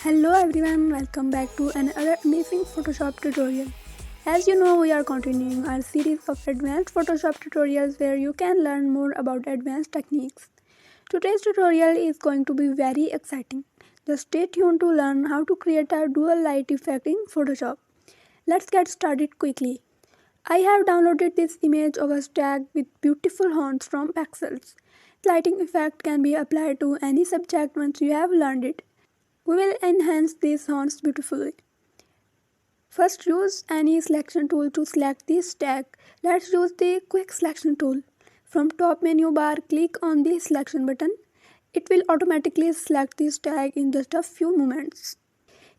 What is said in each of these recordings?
Hello everyone, welcome back to another amazing Photoshop tutorial. As you know, we are continuing our series of advanced Photoshop tutorials where you can learn more about advanced techniques. Today's tutorial is going to be very exciting. Just stay tuned to learn how to create a dual light effect in Photoshop. Let's get started quickly. I have downloaded this image of a stag with beautiful horns from Pexels. Lighting effect can be applied to any subject once you have learned it. We will enhance these horns beautifully. First, use any selection tool to select this stag. Let's use the quick selection tool. From top menu bar, click on the selection button. It will automatically select this tag in just a few moments.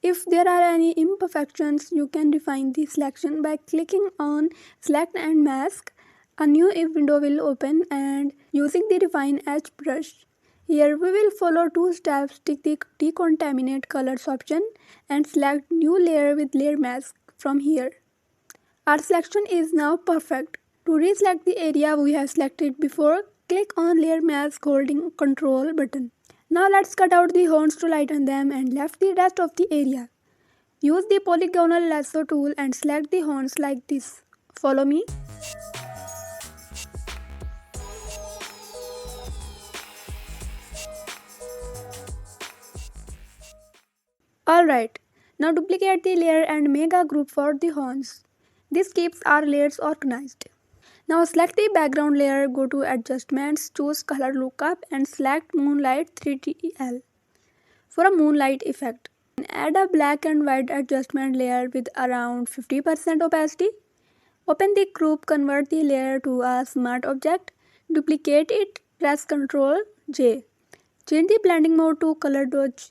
If there are any imperfections, you can refine the selection by clicking on select and mask. A new window will open and using the refine edge brush. Here we will follow two steps. Tick the decontaminate colors option and select new layer with layer mask from here. Our selection is now perfect. To reselect the area we have selected before, click on layer mask holding Ctrl button. Now let's cut out the horns to lighten them and left the rest of the area. Use the polygonal lasso tool and select the horns like this. Follow me. Alright, now duplicate the layer and make a group for the horns. This keeps our layers organized. Now select the background layer, go to adjustments, choose color lookup and select moonlight 3DL for a moonlight effect. Add a black and white adjustment layer with around 50% opacity. Open the group, convert the layer to a smart object, duplicate it, press Ctrl J. Change the blending mode to color dodge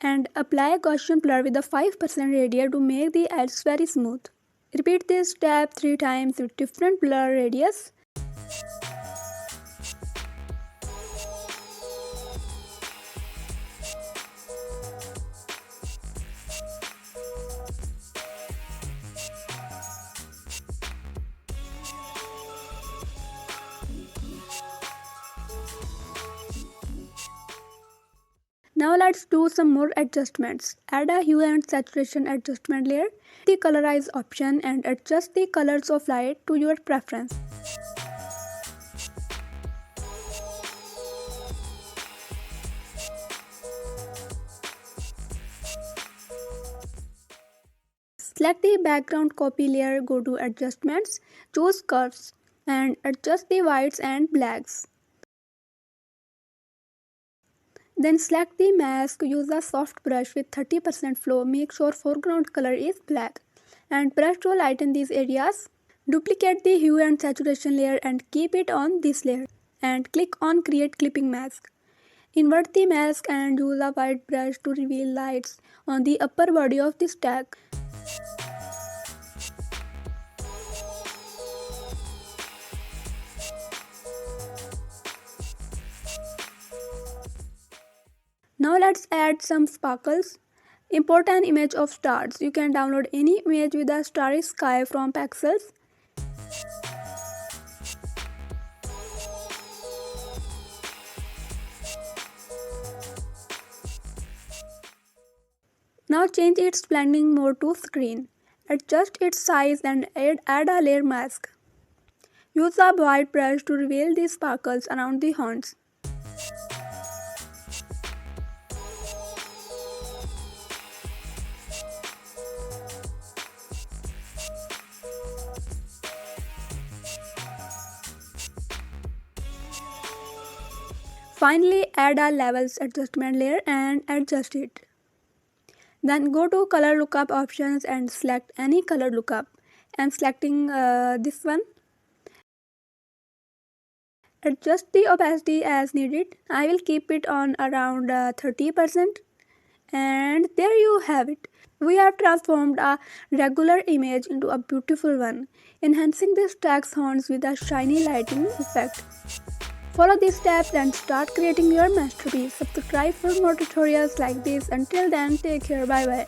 and apply Gaussian blur with a 5% radius to make the edges very smooth. Repeat this step 3 times with different blur radius. Now let's do some more adjustments. Add a hue and saturation adjustment layer. The colorize option and adjust the colors of light to your preference. Select the background copy layer, go to adjustments, choose curves and adjust the whites and blacks. Then select the mask, use a soft brush with 30% flow, make sure foreground color is black and brush to lighten these areas. Duplicate the hue and saturation layer and keep it on this layer and click on create clipping mask. Invert the mask and use a white brush to reveal lights on the upper body of this tag. Now let's add some sparkles. Import an image of stars. You can download any image with a starry sky from Pexels. Now change its blending mode to screen. Adjust its size and add a layer mask. Use a white brush to reveal the sparkles around the horns. Finally, add a levels adjustment layer and adjust it. Then go to color lookup options and select any color lookup. I'm selecting this one. Adjust the opacity as needed. I will keep it on around 30%. And there you have it. We have transformed a regular image into a beautiful one, enhancing the stag's horns with a shiny lighting effect. Follow these steps and start creating your masterpiece. Subscribe for more tutorials like this. Until then, take care. Bye bye.